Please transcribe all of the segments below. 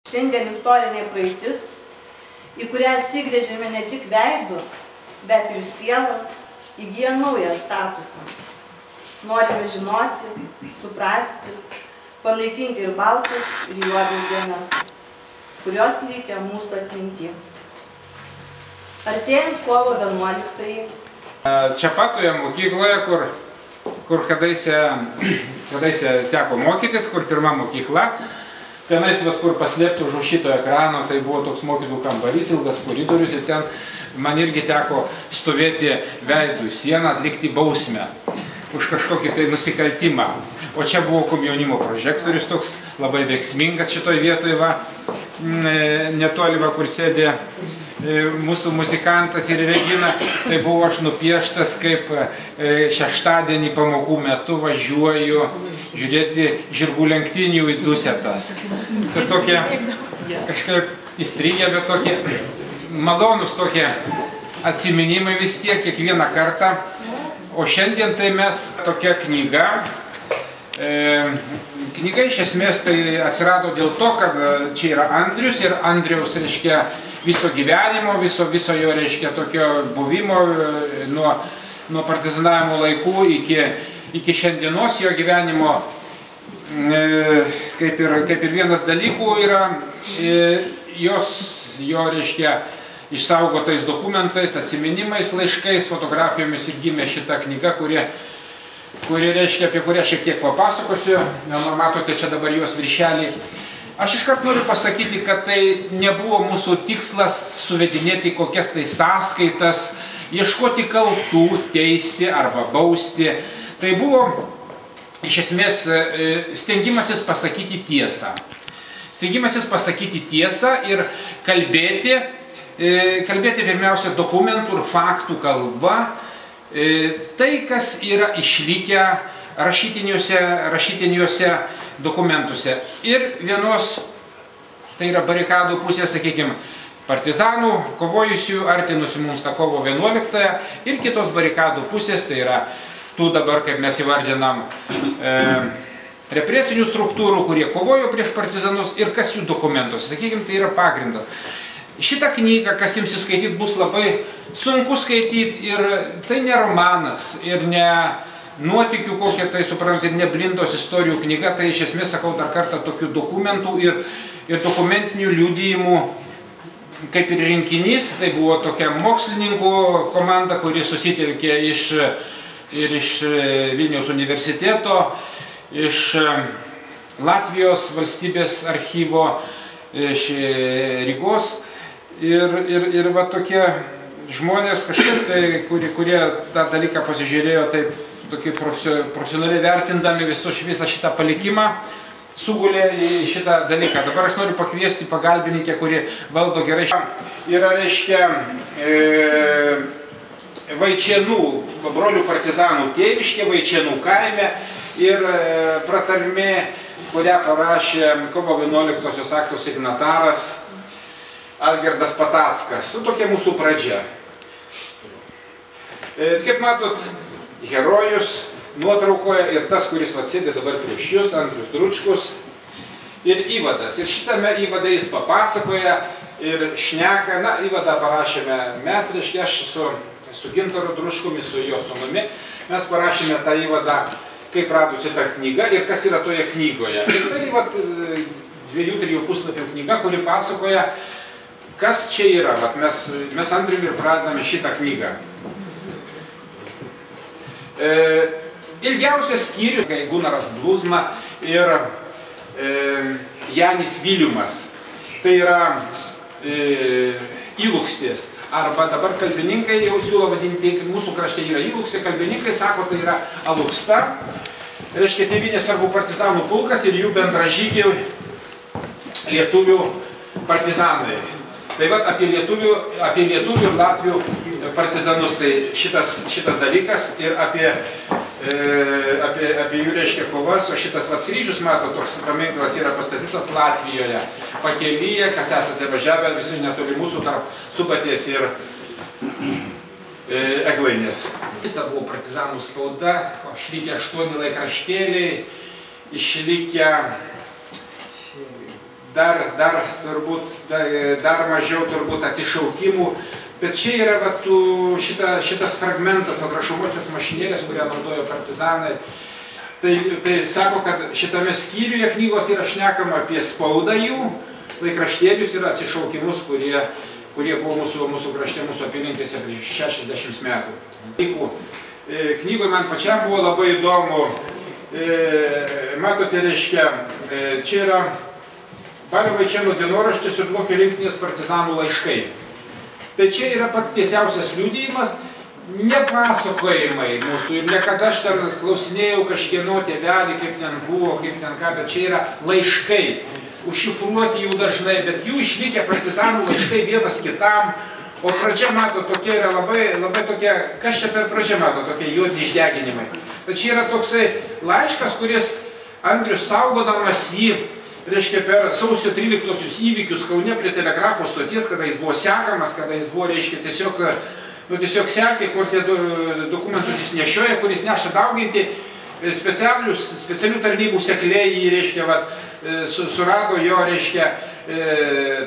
Šiandien istorinė praeitis, į kurią atsigrėžėme ne tik veidu, bet ir sielą, įgyja naują statusą. Norime žinoti, suprasti, panaikinti ir baltus, ir juodas dėmes, kurios likę mūsų atminty. Artėjant kovo 11-ąjį. Čia patoje mokykloje, kur kadaise teko mokytis, kur pirma mokykla, tenais, kur paslėpti už šito ekrano, tai buvo toks mokytojų kambarys, ilgas koridorius ir ten man irgi teko stovėti veidų į sieną, atlikti bausmę už kažkokį tai nusikaltimą. O čia buvo komjaunimo prožektorius toks labai veiksmingas šitoj vietoje, netoli, kur sėdė mūsų muzikantas ir Regina. Tai buvo aš nupieštas, kaip šeštadienį pamokų metu važiuoju žiūrėti žirgų lenktynių į Dusetas. Tai tokie kažkaip įstrigę, bet tokie malonus tokie atsiminimai vis tiek kiekvieną kartą. O šiandien tai mes tokia knyga. Knyga iš esmės tai atsirado dėl to, kad čia yra Andrius ir Andriaus, reiškia, viso gyvenimo, viso jo, reiškia, tokio buvimo nuo partizanavimo laikų iki šiandienos jo gyvenimo, kaip ir vienas dalykų yra jo, reiškia, išsaugotais dokumentais, atsiminimais, laiškais, fotografijomis ir gimė šita knyga, kuri, reiškia, apie kurią šiek tiek papasakosiu. Matote čia dabar jos viršelį. Aš iškart noriu pasakyti, kad tai nebuvo mūsų tikslas suvedinėti kokias tai sąskaitas, ieškoti kaltų, teisti arba bausti. Tai buvo iš esmės stengimasis pasakyti tiesą. Stengimasis pasakyti tiesą ir kalbėti pirmiausia dokumentų ir faktų kalba, tai, kas yra išlikę rašytiniuose dokumentuose. Ir vienos, tai yra barikadų pusės, sakykime, partizanų, kovojusių, artinusių mums tą kovo 11-ąją, ir kitos barikadų pusės, tai yra tų dabar, kaip mes įvardinam, represinių struktūrų, kurie kovojo prieš partizanus ir kas jų dokumentuose. Sakykime, tai yra pagrindas. Šitą knygą, kas imsis skaityti, bus labai sunku skaityti ir tai ne romanas ir ne nuotykių kokie tai, suprantate, ne blindos istorijų knyga, tai iš esmės, sakau dar kartą, tokių dokumentų ir dokumentinių liudijimų kaip ir rinkinys. Tai buvo tokia mokslininkų komanda, kuri susitelkė iš Vilniaus universiteto, iš Latvijos valstybės archyvo, iš Rygos. Ir va tokie žmonės kažkaip tai, kurie tą dalyką pasižiūrėjo taip, tokie profesionaliai vertindami visą šitą palikimą, sugulė į šitą dalyką. Dabar aš noriu pakviesti pagalbininkę, kuri valdo gerai. Yra, reiškia, Vaičienų, brolių partizanų tėviškė, Vaičienų kaime ir pratarmė, kurią parašė kovo 11-osios akto signataras Algirdas Patackas. Tokia mūsų pradžia. Kaip matot, herojus nuotraukoje ir tas, kuris atsėdė dabar prieš jūs, Andrius Dručkus, ir įvadas. Ir šitame įvade jis papasakoja ir šneka. Na, įvadą parašėme mes, reiškia, aš su Gintaru Dručkumi, su jo sūnumi. Mes parašėme tą įvadą, kaip radusi ta knyga ir kas yra toje knygoje. Ir tai vat 2-3 puslapių knyga, kuri pasakoja, kas čia yra. Vat mes Andriumi ir pradedame šitą knygą. Ilgiausias skyrius, kai Gunaras Bluzma ir Janis Viliumas. Tai yra įlūkstės. Arba dabar kalbininkai jau siūlo vadinti, mūsų krašte yra įlūkstė, kalbininkai sako, tai yra alūksta. Reiškia, Tėvynės sargų partizanų pulkas ir jų bendražygiai lietuvių partizanai. Tai vat apie lietuvių ir latvių partizanus, tai šitas dalykas ir apie jų, reiškia, kovas. O šitas vat kryžius, mato, toks paminklas yra pastatytas Latvijoje. Pakelyje, kas esate važiavę, visi netoli mūsų, tarp Subatės ir Eglainės. Kita buvo partizanų spauda, išlikę 8 laikraštėliai, išlikę turbūt dar mažiau turbūt atišaukimų. Bet čia yra šitas fragmentas, rašomosios mašinėlės, kurią naudojo partizanai. Tai sako, kad šitame skyriuje knygos yra šnekama apie spaudą jų, laikraštėlius ir atsišaukimus, kurie buvo mūsų krašte, mūsų apylinkėse prieš 60 metų. Knygoje man pačiam buvo labai įdomu. Matote, reiškia, čia yra Balio Vaičėno dienoraštis ir Blokio rinktinės partizanų laiškai. Tai čia yra pats tiesiausias liudijimas, nepasakojimai mūsų ir niekada aš ten klausinėjau kažkieno tėvelį, kaip ten buvo, kaip ten ką, bet čia yra laiškai, užšifruoti jų dažnai, bet jų išlikę partizanų laiškai vienas kitam, o pradžia, mato, tokia yra labai tokia, kas čia per pradžia, mato, tokie juodi išdeginimai. Tai čia yra toksai laiškas, kuris Andrius saugodamas jį, reiškia, per sausio 13-osius įvykius Kaune prie telegrafo stoties, kada jis buvo sekamas, kada jis buvo, reiškia, tiesiog sekė, kur tie dokumentus jis nešioja, kuris neša dauginti, specialių tarnybų sekliai jį, reiškia, surado jo, reiškia,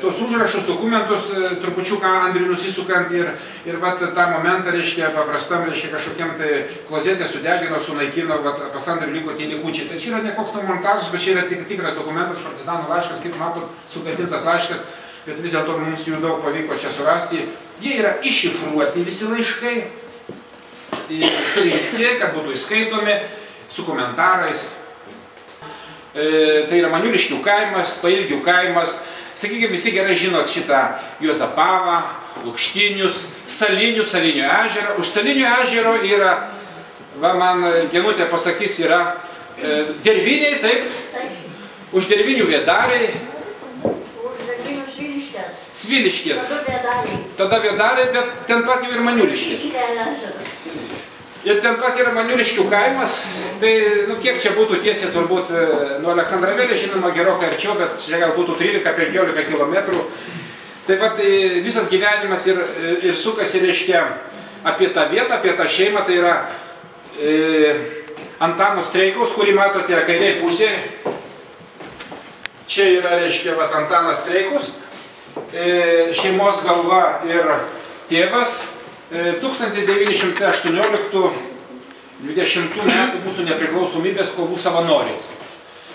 tos užrašus, dokumentus, trupučiuką Andriui nusisukant ir tą momentą, reiškia, paprastam, reiškia, kažkokiam tai klozetė sudegino, sunaikino, pas Andriui liko tie likučiai. Tai čia yra ne koks montažas, bet čia yra tikras dokumentas, partizanų laiškas, kaip matot, sugadintas laiškas, bet vis dėlto mums jų daug pavyko čia surasti. Jie yra iššifruoti visi laiškai, surinkti, kad būtų įskaitomi, su komentarais. Tai yra Maniuliškių kaimas, Pailgių kaimas. Sakykime, visi gerai žinot šitą Juozapavą, Lukštinius, Salinių ežerą. Už Salinių ežero yra, man Genutė pasakys, yra derviniai, taip? Už dervinių Vėdariai. Už dervinių Sviliškės. Sviliškės. Tada Vėdariai. Tada Vėdariai, bet ten pat jau ir Maniuliškės. Ir ten pat yra Maniuliškių kaimas, tai kiek čia būtų tiesiai turbūt nuo Aleksandravėlės, žinoma, gerokai arčiau, bet čia gal būtų 13-15 kilometrų. Tai pat visas gyvenimas ir sukasi, reiškia, apie tą vietą, apie tą šeimą, tai yra Antano Streikaus, kurį matote kairiai pusėje. Čia yra, reiškia, Antanas Streikus, šeimos galva ir tėvas. 1918-20 metų mūsų nepriklausomybės kovų savanoriais,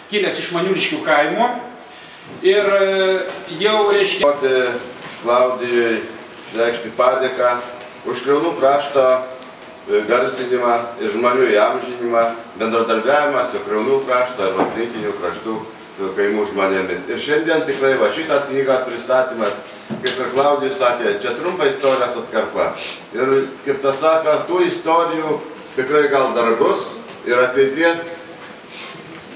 kilęs iš Maniuliškių kaimo ir jau, reiškia... Klaudijui išreikšti padėką už Kriaunų krašto garsinimą ir žmonių įamžinimą, bendradarbiavimą su Kriaunų krašto arba aplinkinių kraštų kaimų žmonėmis. Ir šiandien tikrai šitas knygos pristatymas, kaip ir Klaudijus sakė, čia trumpa istorijos atkarpa. Ir, kaip tas sako, tų istorijų tikrai gal dar bus ir ateities,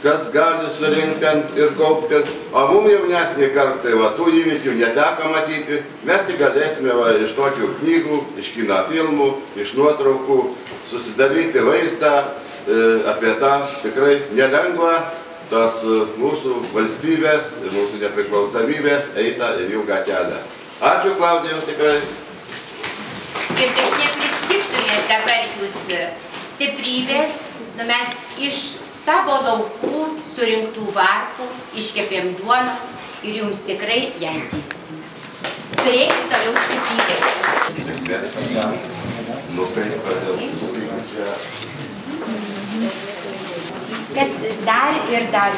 kas gali surinkti ir kaupti. O mums jaunesnį kartą, tų įvykių neteko matyti, mes tik galėsime iš tokių knygų, iš kino filmų, iš nuotraukų susidaryti vaizdą apie tą tikrai nelengvą tos mūsų valstybės ir mūsų nepriklausomybės eita ir ilgą kelią. Ačiū, Klaudijau, tikrai. Ir kad nepristiktumėt dabar jūs stiprybės, mes iš savo laukų surinktų varpų iškepėm duonos ir jums tikrai ją įteiksime. Turėkit toliau stiprybės. Kad dar ir dar.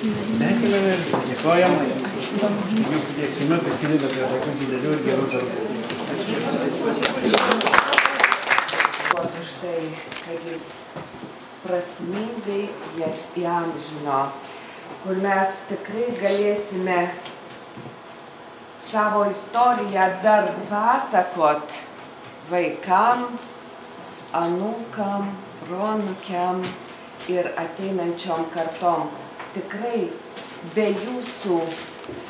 Sveikiname, dėkojam. Jums dėksime, prisideda prie tokių didelių ir gerų darbų. Už tai, kad jis prasmingai jas įamžino, kur mes tikrai galėsime savo istoriją dar pasakot vaikam, anūkam, proanūkiam ir ateinančiom kartom. Tikrai be jūsų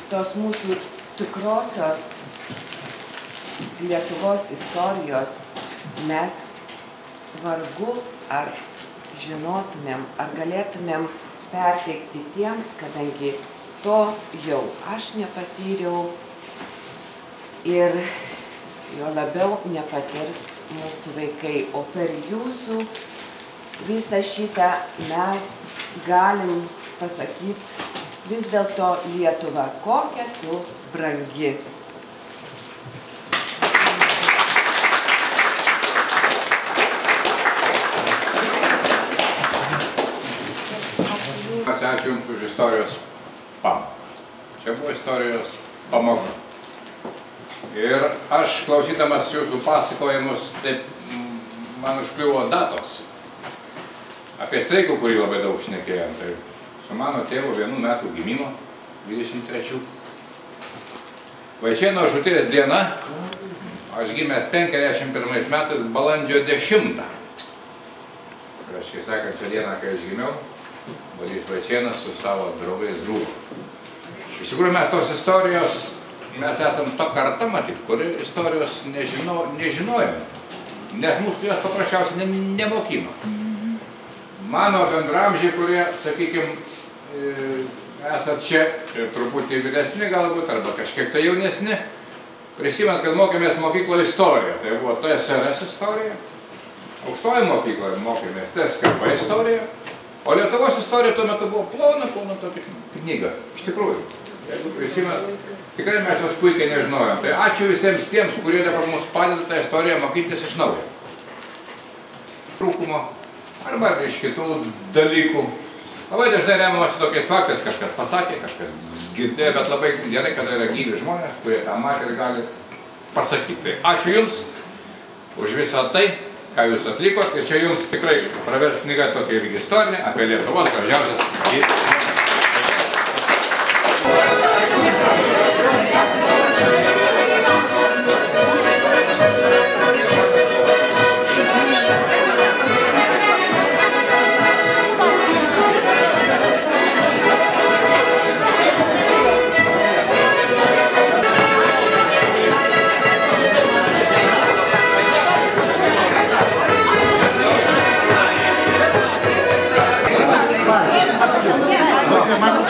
tos mūsų tikrosios Lietuvos istorijos mes vargu ar žinotumėm, ar galėtumėm perteikti tiems, kadangi to jau aš nepatyriau ir jo labiau nepatirs mūsų vaikai, o per jūsų visą šitą mes galim pasakyti vis dėlto Lietuva, kokia tu brangi. Ačiū Jums už istorijos pamoką. Čia buvo istorijos pamoka. Ir aš, klausydamas Jūsų pasakojimus, taip man užkliuvo datos. Apie streikų, kurį labai daug šnekėjom. Tai su mano tėvu 1 metų gimimo, 23. Vaičėno žūties diena, aš gimęs 51 metais balandžio 10. Reiškia sekančią dieną, kai aš gimiau, Balys Vaičėnas su savo draugais žuvo. Iš tikrųjų, mes tos istorijos, mes esam to karta, matyt, kuri istorijos nežinojame. Nes mūsų jos paprasčiausiai nemokino. Mano bendramžiai, kurie, sakykime, esat čia truputį vyresni galbūt, arba kažkiek tai jaunesni, prisimint, kad mokėmės mokykloje istoriją. Tai buvo TSRS istorija, aukštoji mokykloje mokėmės TSKP istoriją, o Lietuvos istorija tuo metu buvo plona tokia knyga. Iš tikrųjų, jeigu prisimint, tikrai mes jos puikiai nežinojom. Tai ačiū visiems tiems, kurie dabar mums padeda tą istoriją mokytis iš naujo. Trūkumo arba iš kitų dalykų. Labai dažnai remiamasi tokiais faktais, kažkas pasakė, kažkas girdėjo, bet labai gerai, kada yra gyvi žmonės, kurie tą matė ir gali pasakyti. Tai ačiū Jums už visą tai, ką Jūs atlikot. Ir čia Jums tikrai pravers knyga tokia irgi istorinė apie Lietuvos gražiausias vietas. Mano